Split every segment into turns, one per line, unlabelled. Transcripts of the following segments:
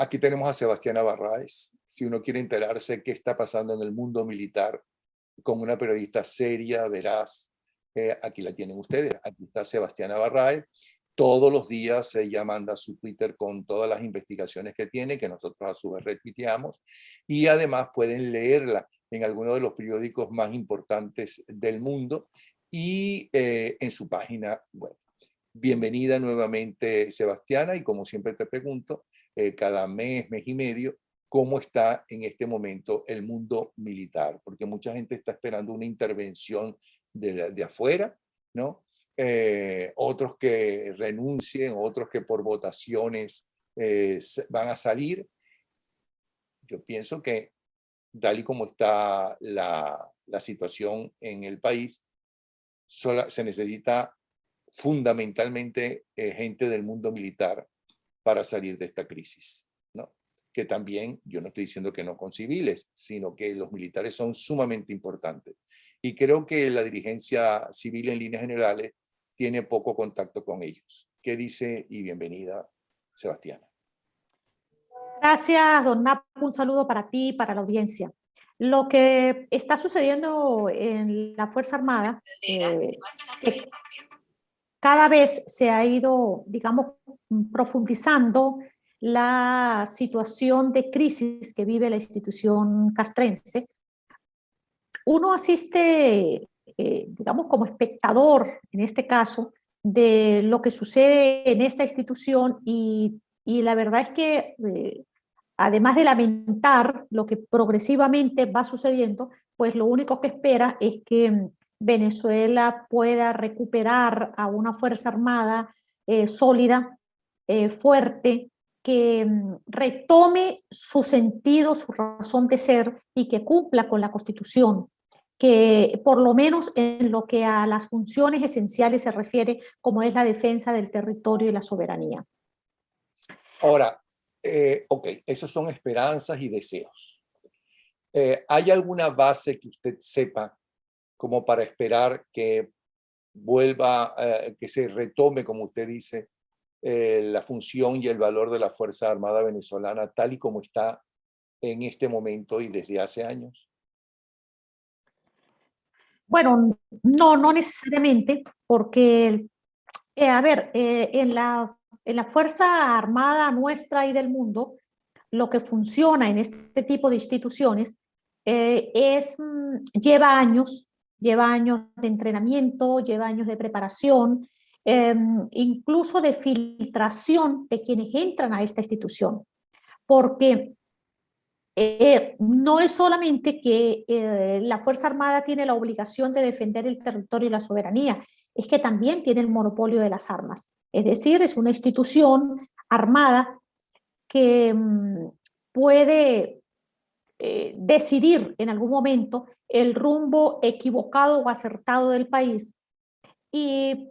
Aquí tenemos a Sebastiana Barraez. Si uno quiere enterarse qué está pasando en el mundo militar con una periodista seria, veraz, aquí la tienen ustedes. Aquí está Sebastiana Barraez. Todos los días ella manda su Twitter con todas las investigaciones que tiene, que nosotros a su vez retuiteamos, y además pueden leerla en alguno de los periódicos más importantes del mundo y en su página web. Bienvenida nuevamente, Sebastiana, y como siempre te pregunto, cada mes, mes y medio, ¿cómo está en este momento el mundo militar? Porque mucha gente está esperando una intervención de afuera, ¿no? Otros que renuncien, otros que por votaciones van a salir. Yo pienso que, tal y como está la situación en el país, se necesita fundamentalmente gente del mundo militar para salir de esta crisis, ¿no? Que también, yo no estoy diciendo que no con civiles, sino que los militares son sumamente importantes. Y creo que la dirigencia civil en líneas generales tiene poco contacto con ellos. ¿Qué dice? Y bienvenida, Sebastiana.
Gracias, don Napo. Un saludo para ti y para la audiencia. Lo que está sucediendo en la Fuerza Armada, que cada vez se ha ido, digamos, profundizando la situación de crisis que vive la institución castrense. Uno asiste, digamos, como espectador, en este caso, de lo que sucede en esta institución y la verdad es que, además de lamentar lo que progresivamente va sucediendo, pues lo único que espera es que Venezuela pueda recuperar a una Fuerza Armada sólida, fuerte, que retome su sentido, su razón de ser y que cumpla con la Constitución, que por lo menos en lo que a las funciones esenciales se refiere, como es la defensa del territorio y la soberanía.
Ahora, ok, esos son esperanzas y deseos. ¿Hay alguna base que usted sepa como para esperar que vuelva, que se retome, como usted dice, la función y el valor de la Fuerza Armada venezolana tal y como está en este momento y desde hace años?
Bueno, no necesariamente, porque, a ver, en la Fuerza Armada nuestra y del mundo, lo que funciona en este tipo de instituciones lleva años de entrenamiento, lleva años de preparación, incluso de filtración de quienes entran a esta institución, porque no es solamente que la Fuerza Armada tiene la obligación de defender el territorio y la soberanía, es que también tiene el monopolio de las armas. Es decir, es una institución armada que puede decidir en algún momento el rumbo equivocado o acertado del país. Y,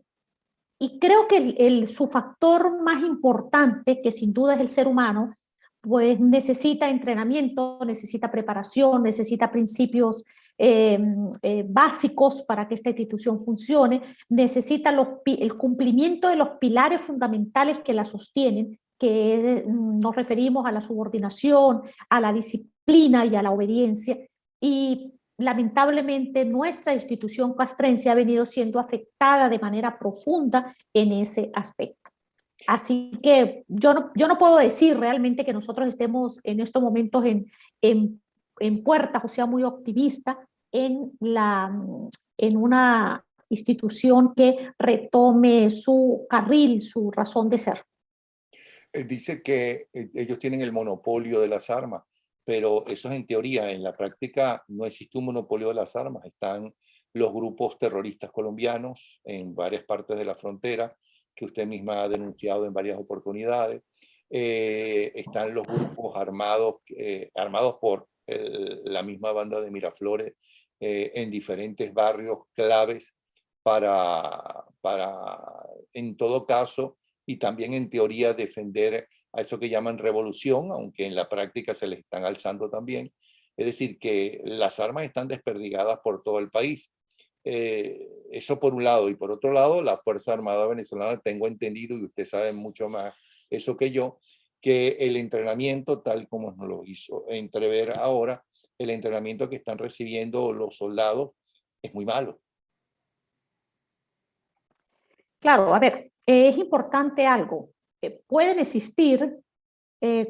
y creo que su factor más importante, que sin duda es el ser humano, pues necesita entrenamiento, necesita preparación, necesita principios básicos para que esta institución funcione, necesita el cumplimiento de los pilares fundamentales que la sostienen, que nos referimos a la subordinación, a la disciplina y a la obediencia. Y lamentablemente nuestra institución castrense ha venido siendo afectada de manera profunda en ese aspecto. Así que yo no puedo decir realmente que nosotros estemos en estos momentos en puertas, o sea, muy optimista en una institución que retome su carril, su razón de ser.
Dice que ellos tienen el monopolio de las armas, pero eso es en teoría. En la práctica no existe un monopolio de las armas. Están los grupos terroristas colombianos en varias partes de la frontera, que usted misma ha denunciado en varias oportunidades. Están los grupos armados, armados por la misma banda de Miraflores en diferentes barrios claves en todo caso, y también en teoría defender a eso que llaman revolución, aunque en la práctica se les están alzando también. Es decir, que las armas están desperdigadas por todo el país. Eso por un lado. Y por otro lado, la Fuerza Armada venezolana, tengo entendido, y usted sabe mucho más eso que yo, que el entrenamiento, tal como nos lo hizo entrever ahora, el entrenamiento que están recibiendo los soldados es muy malo.
Claro, a ver, es importante algo. Pueden existir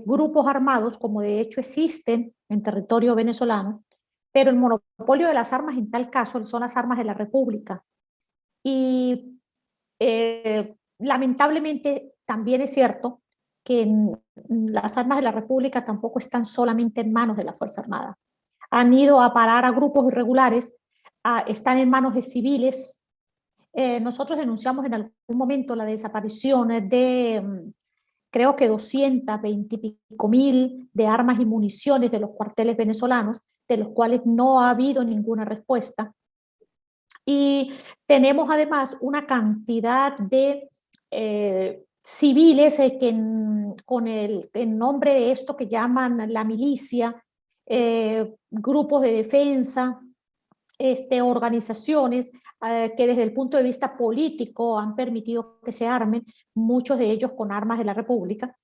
grupos armados, como de hecho existen en territorio venezolano, pero el monopolio de las armas en tal caso son las armas de la República. Y lamentablemente también es cierto que las armas de la República tampoco están solamente en manos de la Fuerza Armada. Han ido a parar a grupos irregulares, están en manos de civiles. Nosotros denunciamos en algún momento la desaparición de creo que 220 y pico mil de armas y municiones de los cuarteles venezolanos, de los cuales no ha habido ninguna respuesta. Y tenemos además una cantidad de civiles que con en nombre de esto que llaman la milicia, grupos de defensa, organizaciones que desde el punto de vista político han permitido que se armen, muchos de ellos con armas de la República.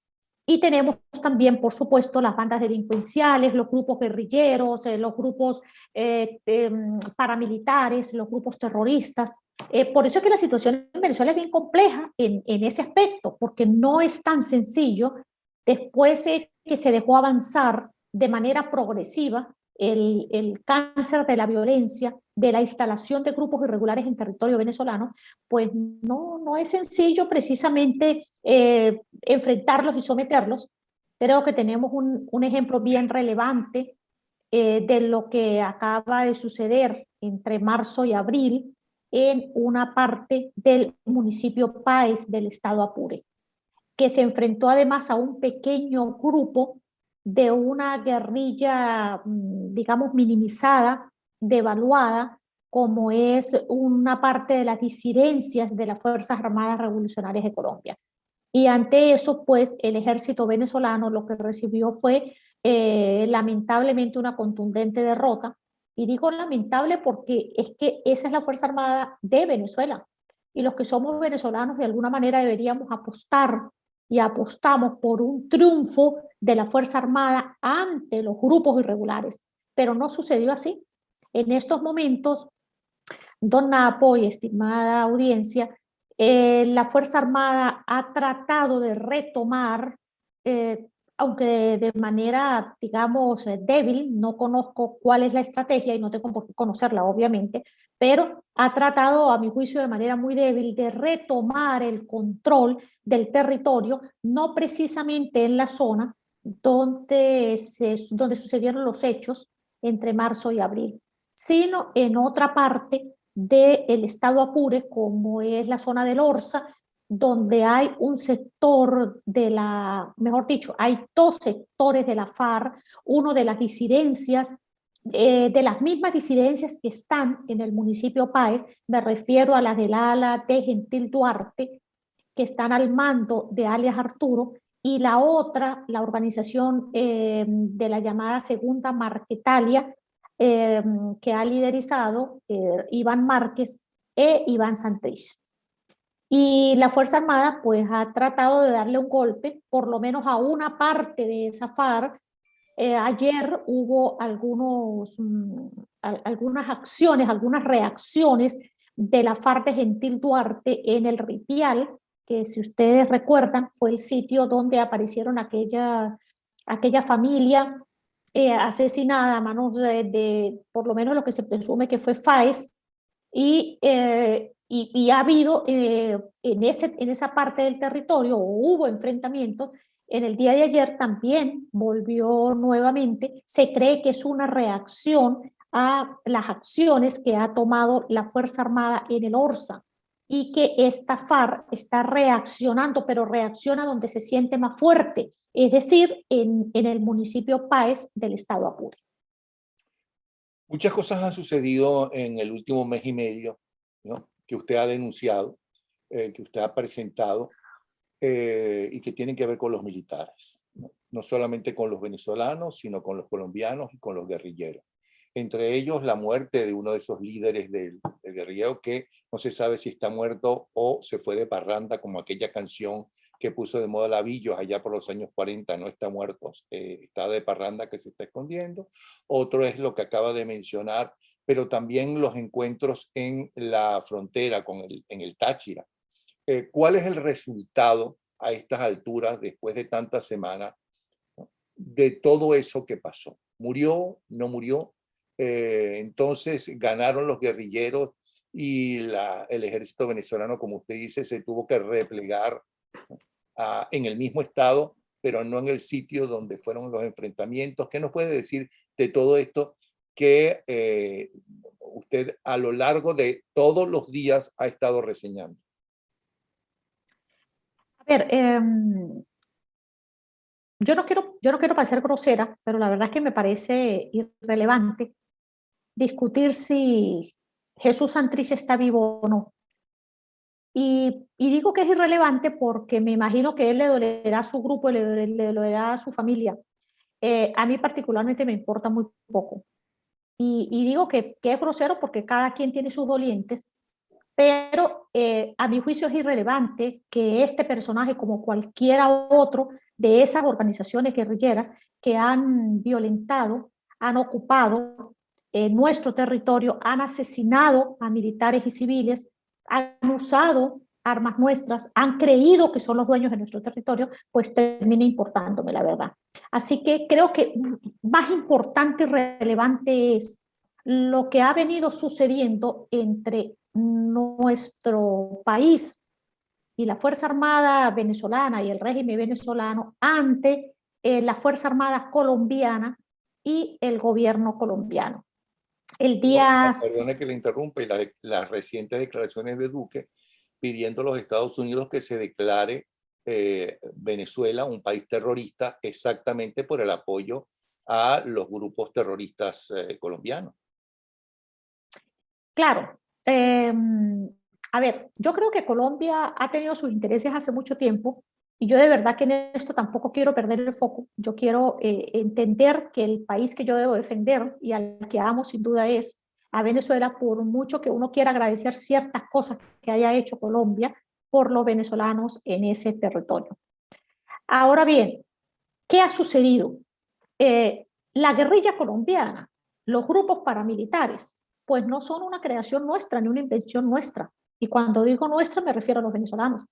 Y tenemos también, por supuesto, las bandas delincuenciales, los grupos guerrilleros, los grupos paramilitares, los grupos terroristas. Por eso es que la situación en Venezuela es bien compleja en ese aspecto, porque no es tan sencillo, después de que se dejó avanzar de manera progresiva el cáncer de la violencia, de la instalación de grupos irregulares en territorio venezolano, pues no es sencillo precisamente enfrentarlos y someterlos. Creo que tenemos un ejemplo bien relevante de lo que acaba de suceder entre marzo y abril en una parte del municipio Páez del estado Apure, que se enfrentó además a un pequeño grupo de una guerrilla, digamos, minimizada, devaluada, como es una parte de las disidencias de las Fuerzas Armadas Revolucionarias de Colombia. Y ante eso, pues, el ejército venezolano lo que recibió fue lamentablemente una contundente derrota. Y digo lamentable porque es que esa es la Fuerza Armada de Venezuela. Y los que somos venezolanos de alguna manera deberíamos apostar y apostamos por un triunfo de la Fuerza Armada ante los grupos irregulares. Pero no sucedió así. En estos momentos, don Napo y estimada audiencia, la Fuerza Armada ha tratado de retomar, aunque de manera, digamos, débil, no conozco cuál es la estrategia y no tengo por qué conocerla, obviamente, pero ha tratado, a mi juicio, de manera muy débil de retomar el control del territorio, no precisamente en la zona donde sucedieron los hechos entre marzo y abril, sino en otra parte del estado Apure, como es la zona del Orza, donde hay un sector mejor dicho, hay dos sectores de la FARC, uno de las disidencias, de las mismas disidencias que están en el municipio Páez, me refiero a las del ala de Gentil Duarte, que están al mando de alias Arturo, y la otra, la organización de la llamada Segunda Marquetalia, que ha liderizado Iván Márquez e Iván Santrich. Y la Fuerza Armada pues ha tratado de darle un golpe, por lo menos a una parte de esa FARC. Ayer hubo algunas acciones, algunas reacciones de la FARC de Gentil Duarte en el Ripial, que si ustedes recuerdan fue el sitio donde aparecieron aquella familia asesinada a manos por lo menos lo que se presume que fue Fáez, y ha habido en esa parte del territorio, o hubo enfrentamientos. En el día de ayer también volvió nuevamente, se cree que es una reacción a las acciones que ha tomado la Fuerza Armada en el Orza, y que esta FARC está reaccionando, pero reacciona donde se siente más fuerte, es decir, en el municipio Páez del estado Apure.
Muchas cosas han sucedido en el último mes y medio, ¿no?, que usted ha denunciado, que usted ha presentado, y que tienen que ver con los militares, ¿no? No solamente con los venezolanos, sino con los colombianos y con los guerrilleros. entre ellos la muerte de uno de esos líderes del guerrillero, que no se sabe si está muerto o se fue de parranda, como aquella canción que puso de moda Lavillos allá por los años 40, no está muerto, está de parranda, que se está escondiendo. Otro es lo que acaba de mencionar, pero también los encuentros en la frontera en el Táchira. ¿Cuál es el resultado a estas alturas, después de tantas semanas, de todo eso que pasó? ¿Murió? ¿No murió? Entonces ganaron los guerrilleros y el ejército venezolano, como usted dice, se tuvo que replegar en el mismo estado, pero no en el sitio donde fueron los enfrentamientos. ¿Qué nos puede decir de todo esto que usted a lo largo de todos los días ha estado reseñando?
A ver, yo no quiero parecer grosera, pero la verdad es que me parece irrelevante discutir si Jesús Santrich está vivo o no. Y digo que es irrelevante porque me imagino que él le dolerá a su grupo, le dolerá a su familia. A mí particularmente me importa muy poco. Y digo que es grosero porque cada quien tiene sus dolientes, pero a mi juicio es irrelevante que este personaje, como cualquiera otro de esas organizaciones guerrilleras que han violentado, han ocupado nuestro territorio, han asesinado a militares y civiles, han usado armas nuestras, han creído que son los dueños de nuestro territorio, pues termina importándome, la verdad. Así que creo que más importante y relevante es lo que ha venido sucediendo entre nuestro país y la Fuerza Armada venezolana y el régimen venezolano ante la Fuerza Armada colombiana y el gobierno colombiano. El día...
Perdone que le interrumpa, y las recientes declaraciones de Duque pidiendo a los Estados Unidos que se declare Venezuela un país terrorista exactamente por el apoyo a los grupos terroristas colombianos.
Claro. A ver, yo creo que Colombia ha tenido sus intereses hace mucho tiempo y yo de verdad que en esto tampoco quiero perder el foco. Yo quiero entender que el país que yo debo defender y al que amo sin duda es a Venezuela, por mucho que uno quiera agradecer ciertas cosas que haya hecho Colombia por los venezolanos en ese territorio. Ahora bien, ¿qué ha sucedido? La guerrilla colombiana, los grupos paramilitares, pues no son una creación nuestra ni una invención nuestra. Y cuando digo nuestra me refiero a los venezolanos.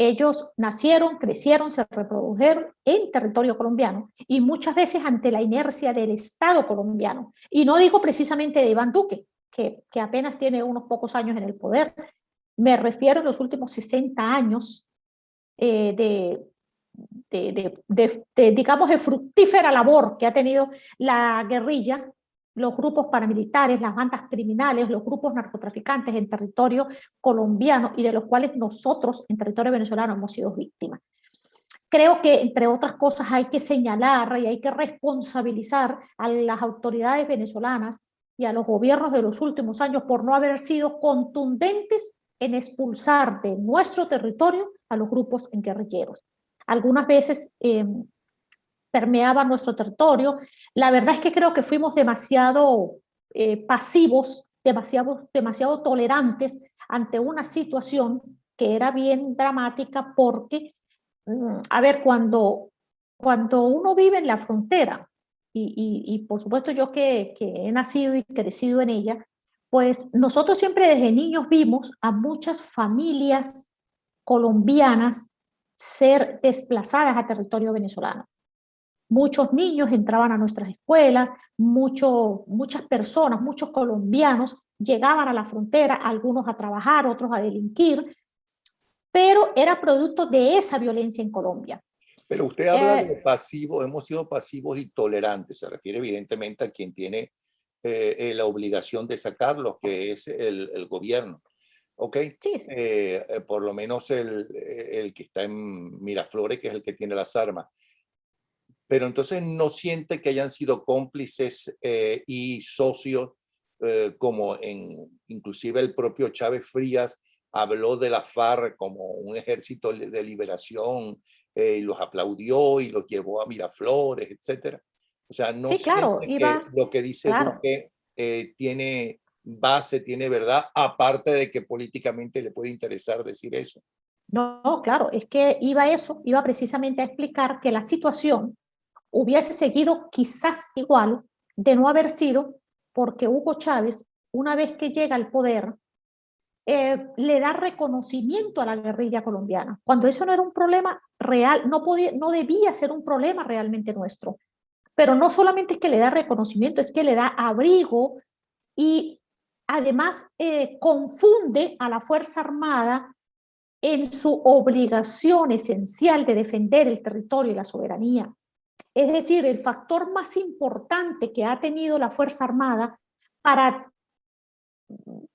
Ellos nacieron, crecieron, se reprodujeron en territorio colombiano y muchas veces ante la inercia del Estado colombiano. Y no digo precisamente de Iván Duque, que apenas tiene unos pocos años en el poder. Me refiero a los últimos 60 años digamos, de fructífera labor que ha tenido la guerrilla, los grupos paramilitares, las bandas criminales, los grupos narcotraficantes en territorio colombiano y de los cuales nosotros en territorio venezolano hemos sido víctimas. Creo que, entre otras cosas, hay que señalar y hay que responsabilizar a las autoridades venezolanas y a los gobiernos de los últimos años por no haber sido contundentes en expulsar de nuestro territorio a los grupos guerrilleros. Algunas veces permeaban nuestro territorio. La verdad es que creo que fuimos demasiado pasivos, demasiado tolerantes ante una situación que era bien dramática porque, a ver, cuando uno vive en la frontera, y por supuesto yo que he nacido y crecido en ella, pues nosotros siempre desde niños vimos a muchas familias colombianas ser desplazadas a territorio venezolano. Muchos niños entraban a nuestras escuelas, muchas personas, muchos colombianos llegaban a la frontera, algunos a trabajar, otros a delinquir, pero era producto de esa violencia en Colombia.
Pero usted habla de pasivo, hemos sido pasivos y tolerantes, se refiere evidentemente a quien tiene la obligación de sacarlos, que es el gobierno. ¿Ok?
Sí, sí.
Por lo menos el que está en Miraflores, que es el que tiene las armas. Pero entonces no siente que hayan sido cómplices y socios, como inclusive el propio Chávez Frías habló de la FARC como un ejército de liberación, y los aplaudió y los llevó a Miraflores, etcétera. O sea, no
Sí, claro,
siente que
iba,
lo que dice
claro.
Duque tiene base, tiene verdad, aparte de que políticamente le puede interesar decir eso.
No, claro, es que iba eso, iba precisamente a explicar que la situación hubiese seguido quizás igual de no haber sido porque Hugo Chávez, una vez que llega al poder, le da reconocimiento a la guerrilla colombiana, cuando eso no era un problema real, no debía ser un problema realmente nuestro. Pero no solamente es que le da reconocimiento, es que le da abrigo y además confunde a la Fuerza Armada en su obligación esencial de defender el territorio y la soberanía. Es decir, el factor más importante que ha tenido la Fuerza Armada para,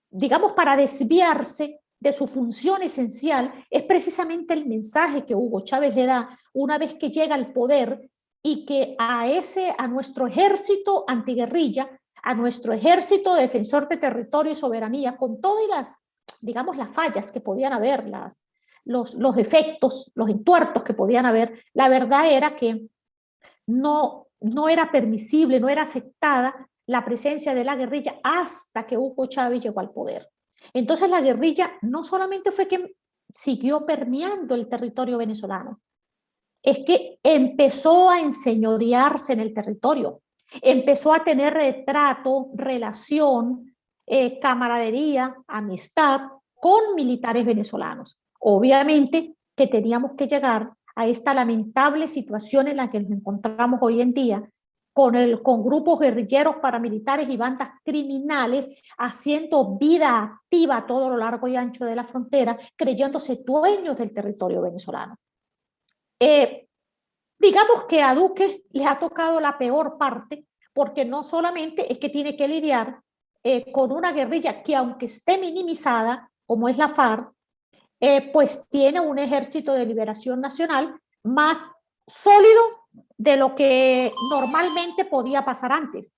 digamos, para desviarse de su función esencial es precisamente el mensaje que Hugo Chávez le da una vez que llega al poder y que a nuestro ejército antiguerrilla, a nuestro ejército defensor de territorio y soberanía, con todas las, digamos, las fallas que podían haber, los defectos, los entuertos que podían haber, la verdad era que no era permisible, no era aceptada la presencia de la guerrilla hasta que Hugo Chávez llegó al poder. Entonces la guerrilla no solamente fue que siguió permeando el territorio venezolano, es que empezó a enseñorearse en el territorio, empezó a tener retrato, relación, camaradería, amistad con militares venezolanos. Obviamente que teníamos que llegar a esta lamentable situación en la que nos encontramos hoy en día, con grupos guerrilleros, paramilitares y bandas criminales haciendo vida activa a todo lo largo y ancho de la frontera, creyéndose dueños del territorio venezolano. Eh, digamos que a Duque le ha tocado la peor parte, porque no solamente es que tiene que lidiar con una guerrilla que, aunque esté minimizada, como es la FARC, pues tiene un ejército de liberación nacional más sólido de lo que normalmente podía pasar antes.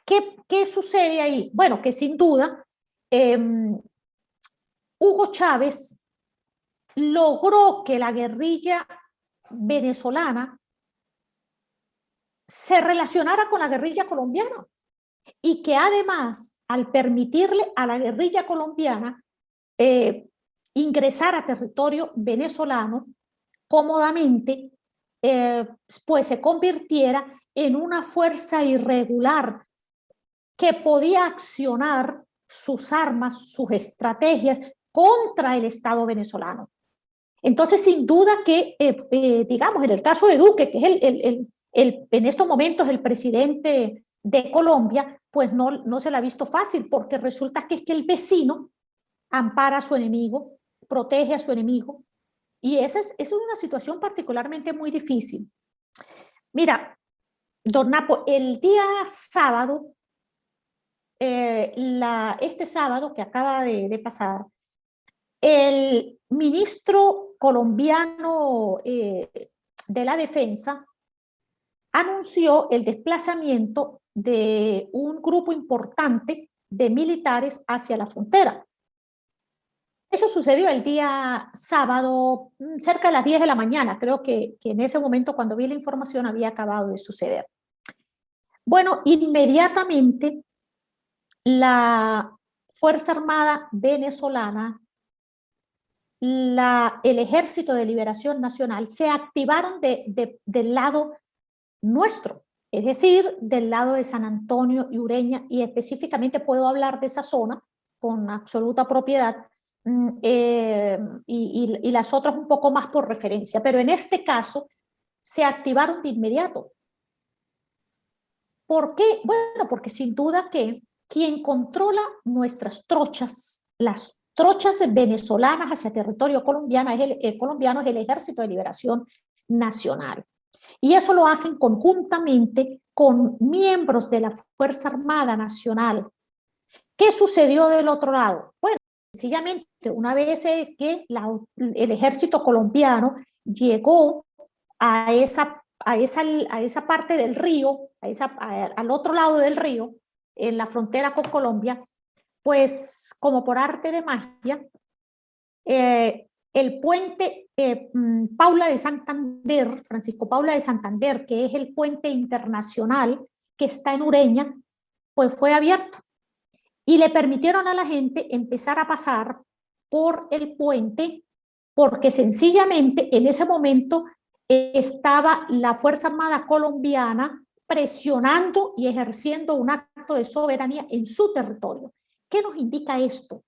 ¿Qué sucede ahí? Bueno, que sin duda Hugo Chávez logró que la guerrilla venezolana se relacionara con la guerrilla colombiana y que además, al permitirle a la guerrilla colombiana eh, ingresar a territorio venezolano cómodamente, pues se convirtiera en una fuerza irregular que podía accionar sus armas, sus estrategias contra el Estado venezolano. Entonces, sin duda que, digamos, en el caso de Duque, que es en estos momentos el presidente de Colombia, pues no se le ha visto fácil, porque resulta que es que el vecino ampara a su enemigo, protege a su enemigo, y esa es una situación particularmente muy difícil. Mira, don Napo, el día sábado, este sábado que acaba de pasar, el ministro colombiano de la Defensa anunció el desplazamiento de un grupo importante de militares hacia la frontera. Eso sucedió el día sábado, cerca de las 10 de la mañana. Creo que en ese momento, cuando vi la información, había acabado de suceder. Bueno, inmediatamente la Fuerza Armada venezolana, el Ejército de Liberación Nacional se activaron del lado nuestro, es decir, del lado de San Antonio y Ureña, y específicamente puedo hablar de esa zona con absoluta propiedad, y las otras un poco más por referencia, pero en este caso se activaron de inmediato. ¿Por qué? Bueno, porque sin duda que quien controla nuestras trochas, las trochas venezolanas hacia territorio colombiano es el Ejército de Liberación Nacional. Y eso lo hacen conjuntamente con miembros de la Fuerza Armada Nacional. ¿Qué sucedió del otro lado? Bueno, sencillamente, una vez que el ejército colombiano llegó a esa parte del río, al otro lado del río, en la frontera con Colombia, pues como por arte de magia, el puente Paula de Santander, Francisco Paula de Santander, que es el puente internacional que está en Ureña, pues fue abierto y le permitieron a la gente empezar a pasar por el puente porque sencillamente en ese momento estaba la Fuerza Armada colombiana presionando y ejerciendo un acto de soberanía en su territorio. ¿Qué nos indica esto?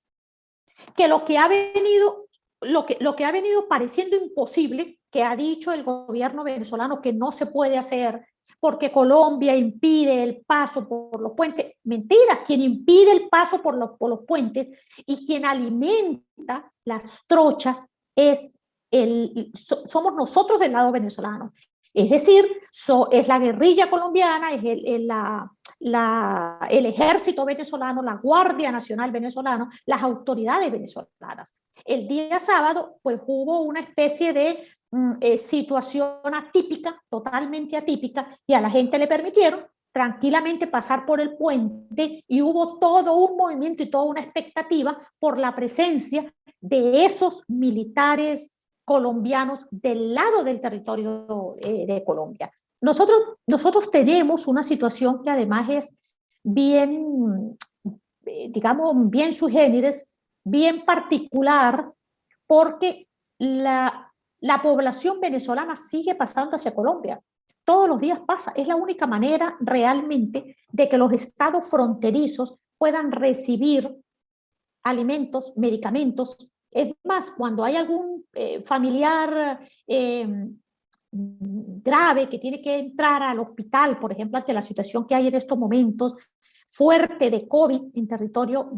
Que lo que ha venido, lo que ha venido pareciendo imposible, que ha dicho el gobierno venezolano que no se puede hacer porque Colombia impide el paso por los puentes. Mentira, quien impide el paso por los puentes y quien alimenta las trochas somos nosotros del lado venezolano. Es decir, es la guerrilla colombiana, es el ejército venezolano, la Guardia Nacional venezolana, las autoridades venezolanas. El día sábado, pues hubo una especie de situación atípica, totalmente atípica, y a la gente le permitieron tranquilamente pasar por el puente y hubo todo un movimiento y toda una expectativa por la presencia de esos militares colombianos del lado del territorio de Colombia. Nosotros tenemos una situación que además es bien, digamos, bien sui generis, bien particular, porque la población venezolana sigue pasando hacia Colombia. Todos los días pasa. Es la única manera realmente de que los estados fronterizos puedan recibir alimentos, medicamentos. Es más, cuando hay algún familiar grave que tiene que entrar al hospital, por ejemplo, ante la situación que hay en estos momentos, fuerte de COVID en territorio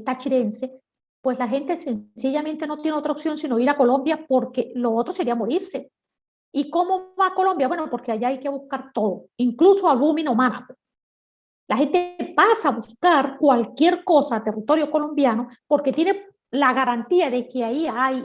tachirense, pues la gente sencillamente no tiene otra opción sino ir a Colombia porque lo otro sería morirse. ¿Y cómo va a Colombia? Bueno, porque allá hay que buscar todo, incluso albúmina humana. La gente pasa a buscar cualquier cosa a territorio colombiano porque tiene la garantía de que ahí hay.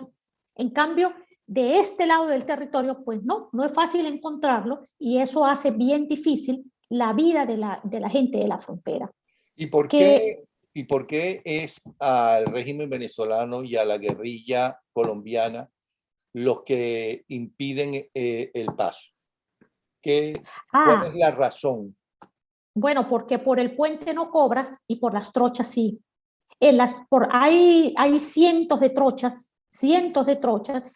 En cambio, de este lado del territorio, pues no es fácil encontrarlo y eso hace bien difícil la vida de la gente de la frontera.
¿Y por qué, ¿Y por qué es al régimen venezolano y a la guerrilla colombiana los que impiden el paso? ¿Cuál es la razón?
Bueno, porque por el puente no cobras y por las trochas sí. Hay cientos de trochas,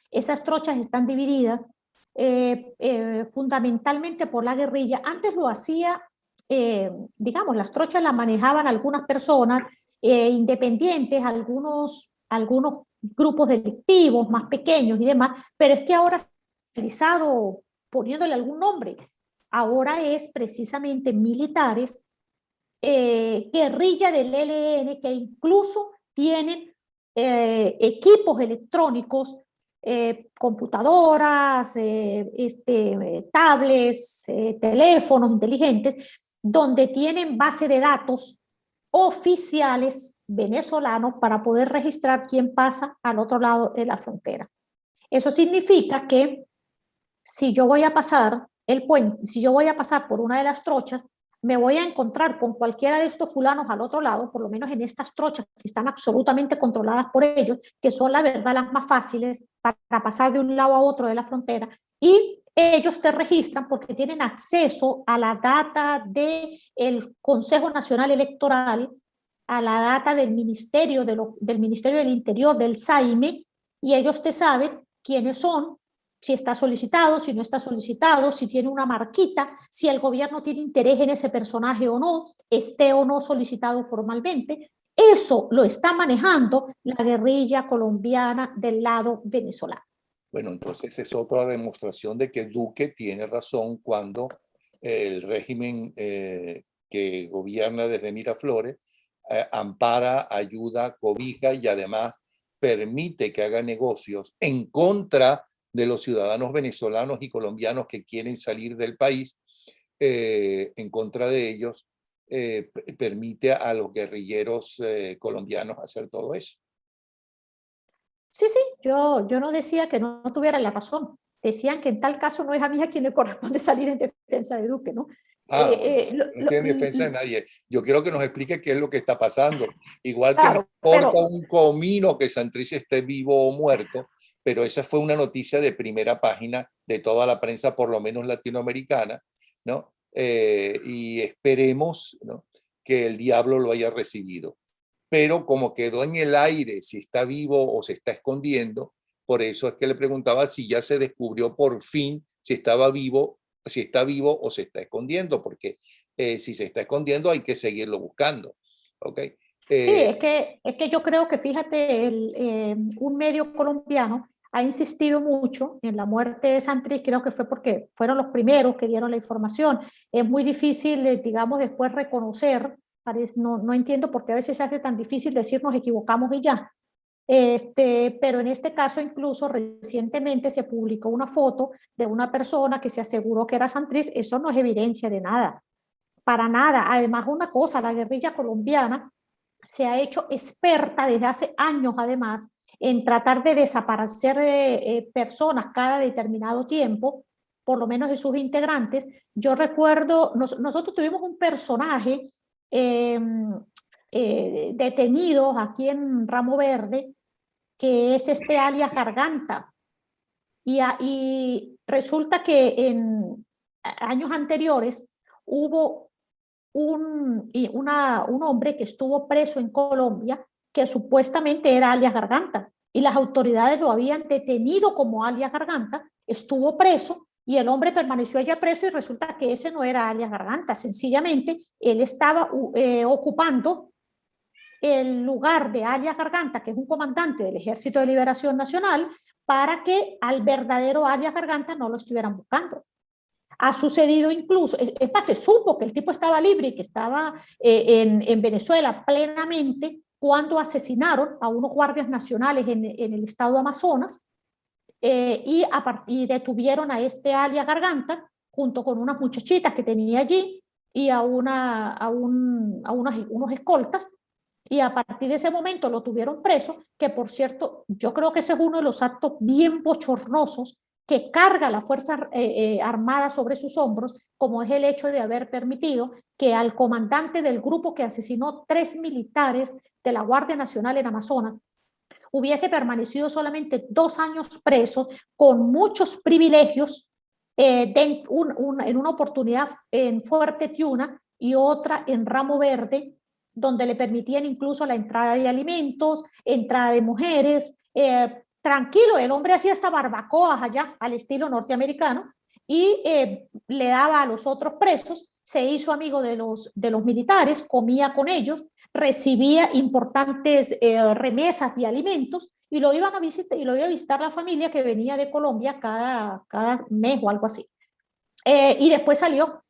esas trochas están divididas fundamentalmente por la guerrilla. Antes lo hacía, digamos, las trochas las manejaban algunas personas independientes, algunos grupos delictivos más pequeños y demás, pero es que ahora se ha realizado poniéndole algún nombre. Ahora es precisamente militares, guerrilla del ELN, que incluso tienen equipos electrónicos, computadoras, tablets, teléfonos inteligentes, donde tienen base de datos oficiales venezolanos para poder registrar quién pasa al otro lado de la frontera. Eso significa que si yo voy a pasar el puente, si yo voy a pasar por una de las trochas, me voy a encontrar con cualquiera de estos fulanos al otro lado, por lo menos en estas trochas que están absolutamente controladas por ellos, que son la verdad las más fáciles para pasar de un lado a otro de la frontera, y ellos te registran porque tienen acceso a la data del Consejo Nacional Electoral, a la data del Ministerio, del Ministerio del Interior, del SAIME, y ellos te saben quiénes son, si está solicitado, si no está solicitado, si tiene una marquita, si el gobierno tiene interés en ese personaje o no, esté o no solicitado formalmente. Eso lo está manejando la guerrilla colombiana del lado venezolano.
Bueno, entonces es otra demostración de que Duque tiene razón cuando el régimen que gobierna desde Miraflores ampara, ayuda, cobija y además permite que haga negocios en contra de los ciudadanos venezolanos y colombianos que quieren salir del país, en contra de ellos, permite a los guerrilleros colombianos hacer todo eso.
Sí, yo no decía que no tuviera la razón. Decían que en tal caso no es a mí a quien le corresponde salir en defensa de Duque, ¿no?
No tiene defensa de nadie. Yo quiero que nos explique qué es lo que está pasando. Igual que
claro,
me importa un comino que Santrich esté vivo o muerto, pero esa fue una noticia de primera página de toda la prensa, por lo menos latinoamericana, ¿no? Y esperemos, ¿no?, que el diablo lo haya recibido. Pero como quedó en el aire si está vivo o se está escondiendo, por eso es que le preguntaba si ya se descubrió por fin si estaba vivo, si está vivo o se está escondiendo, porque si se está escondiendo hay que seguirlo buscando. ¿Ok?
Sí, es que yo creo que, fíjate, un medio colombiano ha insistido mucho en la muerte de Santrich, creo que fue porque fueron los primeros que dieron la información. Es muy difícil, digamos, después reconocer, no entiendo por qué a veces se hace tan difícil decir nos equivocamos y ya. Pero en este caso incluso recientemente se publicó una foto de una persona que se aseguró que era Santrich. Eso no es evidencia de nada, para nada. Además, una cosa, la guerrilla colombiana se ha hecho experta desde hace años, además, en tratar de desaparecer personas cada determinado tiempo, por lo menos de sus integrantes. Yo recuerdo, nosotros tuvimos un personaje eh, detenido aquí en Ramo Verde, que es alias Garganta. Y resulta que en años anteriores hubo un hombre que estuvo preso en Colombia que supuestamente era alias Garganta, y las autoridades lo habían detenido como alias Garganta, estuvo preso y el hombre permaneció allá preso, y resulta que ese no era alias Garganta, sencillamente él estaba ocupando el lugar de alias Garganta, que es un comandante del Ejército de Liberación Nacional, para que al verdadero alias Garganta no lo estuvieran buscando. Ha sucedido incluso, es más, se supo que el tipo estaba libre y que estaba en Venezuela plenamente cuando asesinaron a unos guardias nacionales en el estado de Amazonas, y detuvieron a alias Garganta junto con unas muchachitas que tenía allí y a unos escoltas, y a partir de ese momento lo tuvieron preso, que por cierto, yo creo que ese es uno de los actos bien bochornosos que carga la Fuerza Armada sobre sus hombros, como es el hecho de haber permitido que al comandante del grupo que asesinó 3 militares de la Guardia Nacional en Amazonas hubiese permanecido solamente 2 años preso, con muchos privilegios, en una oportunidad en Fuerte Tiuna y otra en Ramo Verde, donde le permitían incluso la entrada de alimentos, entrada de mujeres. Tranquilo, el hombre hacía hasta barbacoas allá al estilo norteamericano, y le daba a los otros presos, se hizo amigo de los militares, comía con ellos, recibía importantes remesas de alimentos, y lo iban a visitar, y lo iba a visitar la familia que venía de Colombia cada mes o algo así. Y después salió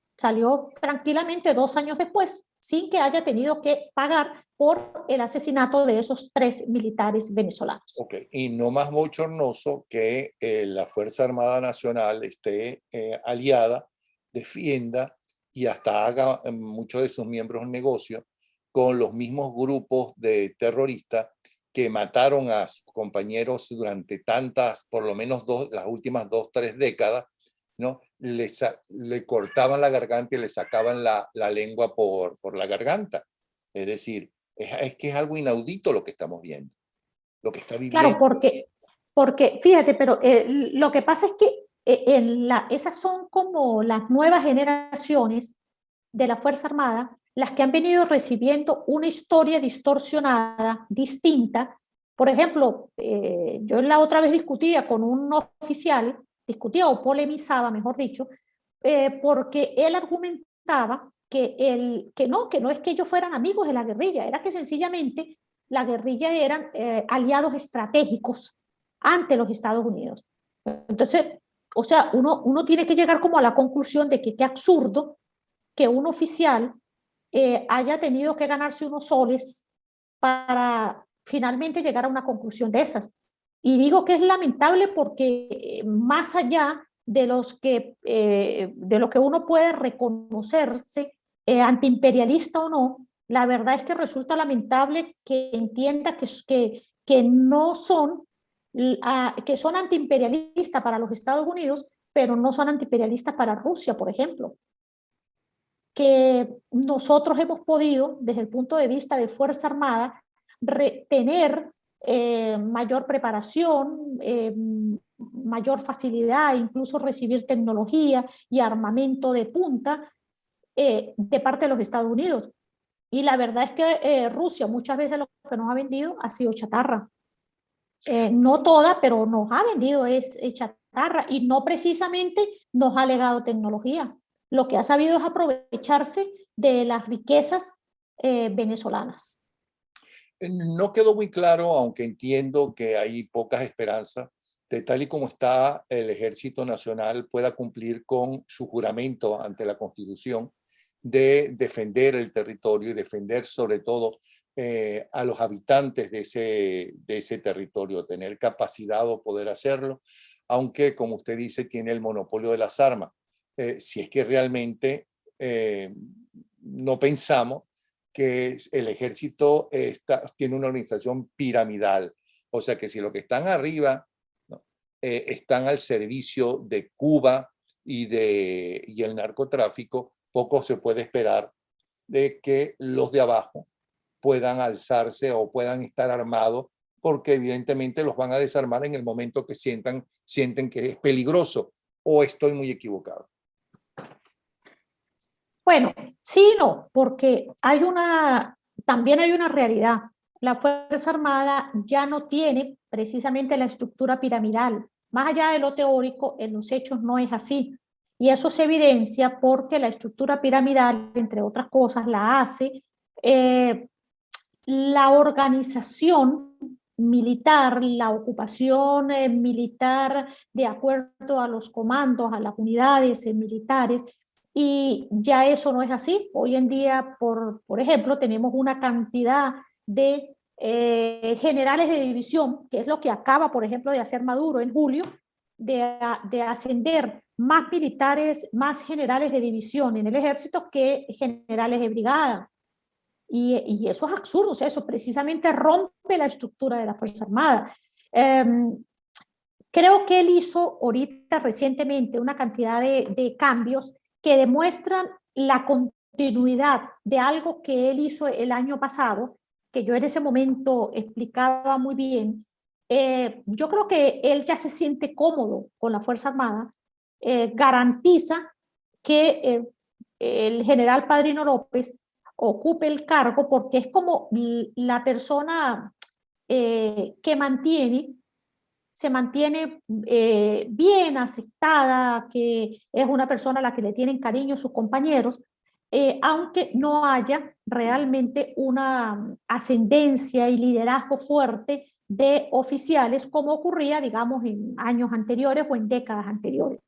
tranquilamente 2 años después, sin que haya tenido que pagar por el asesinato de esos 3 militares venezolanos.
Okay. Y no más bochornoso que la Fuerza Armada Nacional esté aliada, defienda y hasta haga muchos de sus miembros un negocio con los mismos grupos de terroristas que mataron a sus compañeros durante tantas, por lo menos las últimas 2, 3 décadas, ¿no? Le cortaban la garganta y le sacaban la lengua por la garganta. Es decir, es que es algo inaudito lo que estamos viendo, lo que está viviendo.
Claro, porque fíjate, pero lo que pasa es que esas son como las nuevas generaciones de la Fuerza Armada, las que han venido recibiendo una historia distorsionada, distinta. Por ejemplo, yo la otra vez discutía con un oficial, discutía o polemizaba, mejor dicho, porque él argumentaba que no es que ellos fueran amigos de la guerrilla, era que sencillamente la guerrilla eran aliados estratégicos ante los Estados Unidos. Entonces, o sea, uno tiene que llegar como a la conclusión de que qué absurdo que un oficial haya tenido que ganarse unos soles para finalmente llegar a una conclusión de esas. Y digo que es lamentable porque más allá de lo que uno puede reconocerse antiimperialista o no, la verdad es que resulta lamentable que entienda que no son, que son antiimperialistas para los Estados Unidos, pero no son antiimperialistas para Rusia, por ejemplo. Que nosotros hemos podido, desde el punto de vista de Fuerza Armada, tener mayor preparación, mayor facilidad, incluso recibir tecnología y armamento de punta de parte de los Estados Unidos. Y la verdad es que Rusia muchas veces lo que nos ha vendido ha sido chatarra. No toda, pero nos ha vendido es chatarra y no precisamente nos ha legado tecnología. Lo que ha sabido es aprovecharse de las riquezas venezolanas.
No quedó muy claro, aunque entiendo que hay pocas esperanzas, de tal y como está el Ejército Nacional pueda cumplir con su juramento ante la Constitución de defender el territorio y defender sobre todo a los habitantes de ese territorio, tener capacidad o poder hacerlo, aunque como usted dice tiene el monopolio de las armas. Si es que realmente no pensamos que el ejército tiene una organización piramidal, o sea que si los que están arriba, ¿no?, están al servicio de Cuba y el narcotráfico, poco se puede esperar de que los de abajo puedan alzarse o puedan estar armados, porque evidentemente los van a desarmar en el momento que sienten que es peligroso, o estoy muy equivocado.
Bueno, sí y no, porque también hay una realidad. La Fuerza Armada ya no tiene precisamente la estructura piramidal. Más allá de lo teórico, en los hechos no es así. Y eso se evidencia porque la estructura piramidal, entre otras cosas, la hace la organización militar, la ocupación militar de acuerdo a los comandos, a las unidades militares, y ya eso no es así. Hoy en día, por ejemplo, tenemos una cantidad de generales de división, que es lo que acaba, por ejemplo, de hacer Maduro en julio, de ascender más militares, más generales de división en el ejército que generales de brigada. Y eso es absurdo, o sea, eso precisamente rompe la estructura de la Fuerza Armada. Creo que él hizo ahorita recientemente una cantidad de cambios que demuestran la continuidad de algo que él hizo el año pasado, que yo en ese momento explicaba muy bien. Yo creo que él ya se siente cómodo con la Fuerza Armada, garantiza que el general Padrino López ocupe el cargo porque es como la persona que se mantiene bien aceptada, que es una persona a la que le tienen cariño sus compañeros, aunque no haya realmente una ascendencia y liderazgo fuerte de oficiales como ocurría, digamos, en años anteriores o en décadas anteriores.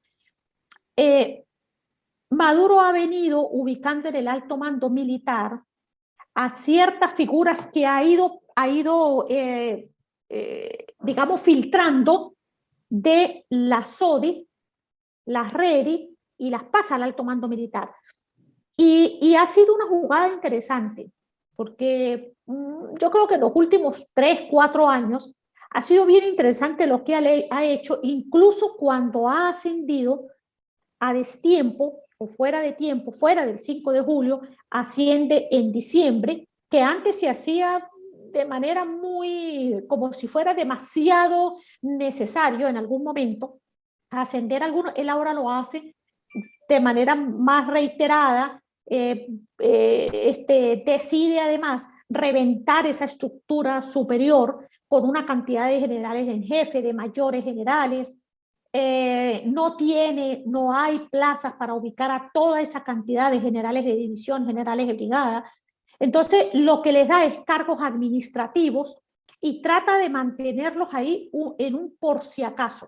Maduro ha venido ubicando en el alto mando militar a ciertas figuras que ha ido digamos, filtrando de la SODI, las REDI, y las pasa al alto mando militar. Y ha sido una jugada interesante, porque yo creo que en los últimos 3, 4 años ha sido bien interesante lo que ha hecho, incluso cuando ha ascendido a destiempo o fuera de tiempo, fuera del 5 de julio, asciende en diciembre, que antes se hacía de manera muy, como si fuera demasiado necesario en algún momento, ascender a algunos. Él ahora lo hace de manera más reiterada, decide además reventar esa estructura superior con una cantidad de generales en jefe, de mayores generales. No hay plazas para ubicar a toda esa cantidad de generales de división, generales de brigada. Entonces, lo que les da es cargos administrativos y trata de mantenerlos ahí en un por si acaso.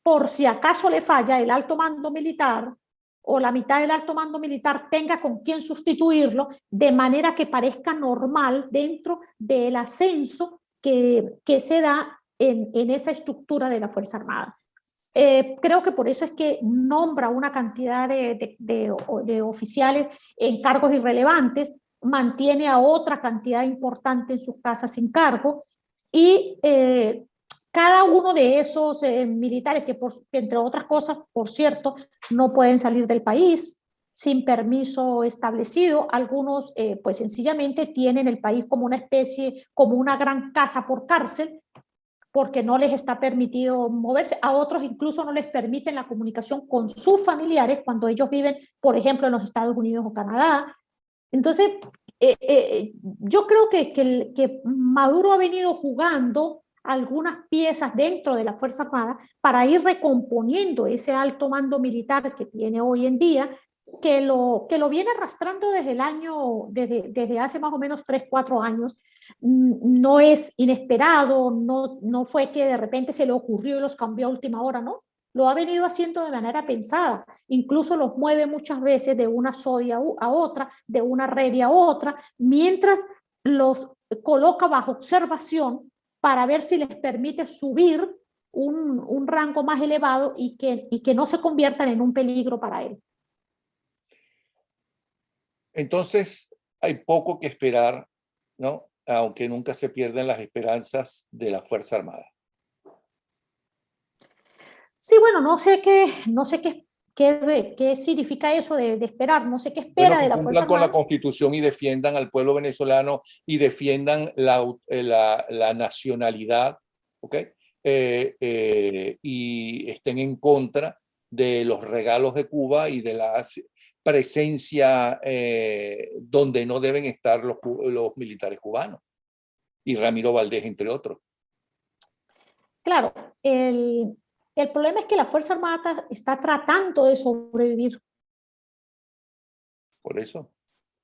Por si acaso le falla el alto mando militar o la mitad del alto mando militar tenga con quién sustituirlo, de manera que parezca normal dentro del ascenso que se da en esa estructura de la Fuerza Armada. Creo que por eso es que nombra una cantidad de oficiales en cargos irrelevantes, mantiene a otra cantidad importante en sus casas sin cargo, y cada uno de esos militares, que entre otras cosas, por cierto, no pueden salir del país, sin permiso establecido. Algunos pues sencillamente tienen el país como una especie, como una gran casa por cárcel, porque no les está permitido moverse. A otros incluso no les permiten la comunicación con sus familiares cuando ellos viven, por ejemplo, en los Estados Unidos o Canadá. Entonces, yo creo que Maduro ha venido jugando algunas piezas dentro de la Fuerza Armada para ir recomponiendo ese alto mando militar que tiene hoy en día, que lo viene arrastrando desde hace más o menos 3, 4 años. No es inesperado, no fue que de repente se le ocurrió y los cambió a última hora, ¿no? Lo ha venido haciendo de manera pensada, incluso los mueve muchas veces de una SODI a otra, de una red a otra, mientras los coloca bajo observación para ver si les permite subir un rango más elevado y que no se conviertan en un peligro para él.
Entonces, hay poco que esperar, ¿no? Aunque nunca se pierden las esperanzas de la Fuerza Armada.
Sí, bueno, no sé qué significa eso de esperar, no sé qué espera
Bueno,
de
que
la Fuerza
cumplan con la
Armada.
Constitución y defiendan al pueblo venezolano y defiendan la nacionalidad, ¿ok? Y estén en contra de los regalos de Cuba y de la presencia donde no deben estar los militares cubanos. Y Ramiro Valdés, entre otros.
Claro, el problema es que la Fuerza Armada está tratando de sobrevivir.
Por eso.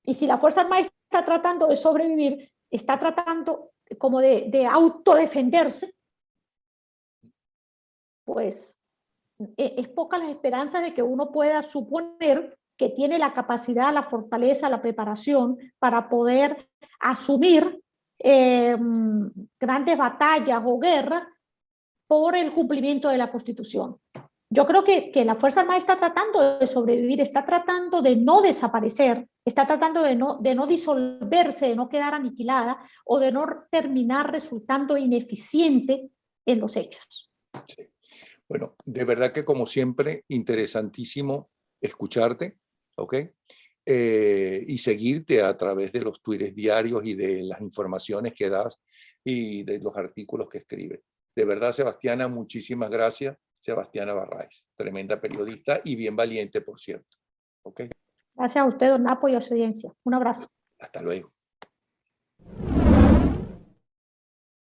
Y si la Fuerza Armada está tratando de sobrevivir, está tratando como de autodefenderse, pues es poca las esperanzas de que uno pueda suponer que tiene la capacidad, la fortaleza, la preparación para poder asumir grandes batallas o guerras por el cumplimiento de la Constitución. Yo creo que la Fuerza Armada está tratando de sobrevivir, está tratando de no desaparecer, está tratando de no disolverse, de no quedar aniquilada o de no terminar resultando ineficiente en los hechos.
Sí. Bueno, de verdad que como siempre, interesantísimo escucharte, ¿ok? Y seguirte a través de los tweets diarios y de las informaciones que das y de los artículos que escribes. De verdad, Sebastiana, muchísimas gracias. Sebastiana Barraez, tremenda periodista y bien valiente, por cierto. ¿Ok?
Gracias a usted, don Napo, y a su audiencia. Un abrazo.
Hasta luego.